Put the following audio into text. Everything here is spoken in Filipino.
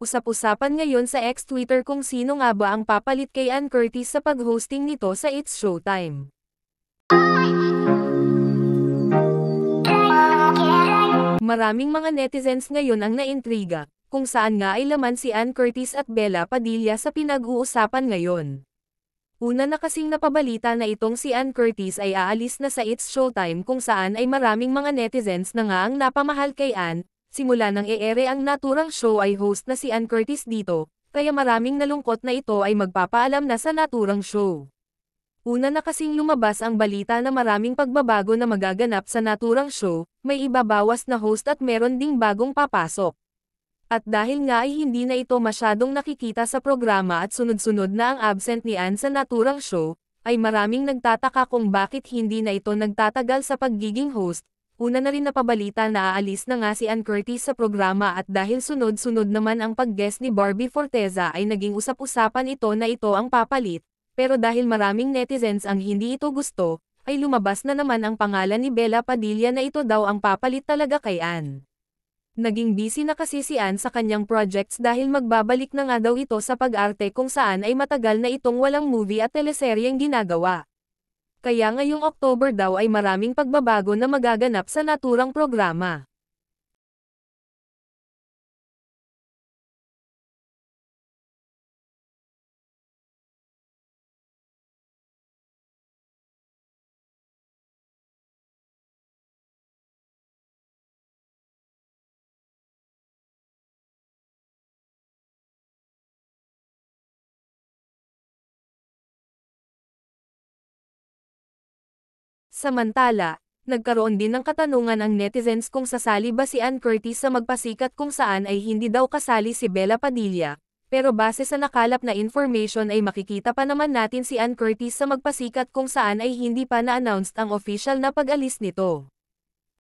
Usap-usapan ngayon sa X-Twitter kung sino nga ba ang papalit kay Ann Curtis sa pag-hosting nito sa It's Showtime. Maraming mga netizens ngayon ang naintriga, kung saan nga ay laman si Ann Curtis at Bella Padilla sa pinag-uusapan ngayon. Una na kasing napabalita na itong si Ann Curtis ay aalis na sa It's Showtime kung saan ay maraming mga netizens na nga ang napamahal kay Ann. Simula nang i-ere ang naturang show ay host na si Ann Curtis dito, kaya maraming nalungkot na ito ay magpapaalam na sa naturang show. Una na kasing lumabas ang balita na maraming pagbabago na magaganap sa naturang show, may ibabawas na host at meron ding bagong papasok. At dahil nga ay hindi na ito masyadong nakikita sa programa at sunod-sunod na ang absent ni Ann sa naturang show, ay maraming nagtataka kung bakit hindi na ito nagtatagal sa pagiging host. Una na rin napabalita na aalis na nga si Ann Curtis sa programa at dahil sunod-sunod naman ang pag-guest ni Barbie Forteza ay naging usap-usapan ito na ito ang papalit, pero dahil maraming netizens ang hindi ito gusto, ay lumabas na naman ang pangalan ni Bella Padilla na ito daw ang papalit talaga kay Ann. Naging busy na kasi si Ann sa kanyang projects dahil magbabalik na nga daw ito sa pag-arte kung saan ay matagal na itong walang movie at teleseryeng ginagawa. Kaya ngayong October daw ay maraming pagbabago na magaganap sa naturang programa. Samantala, nagkaroon din ng katanungan ang netizens kung sasali ba si Ann Curtis sa magpasikat kung saan ay hindi daw kasali si Bella Padilla, pero base sa nakalap na information ay makikita pa naman natin si Ann Curtis sa magpasikat kung saan ay hindi pa na-announced ang official na pag-alis nito.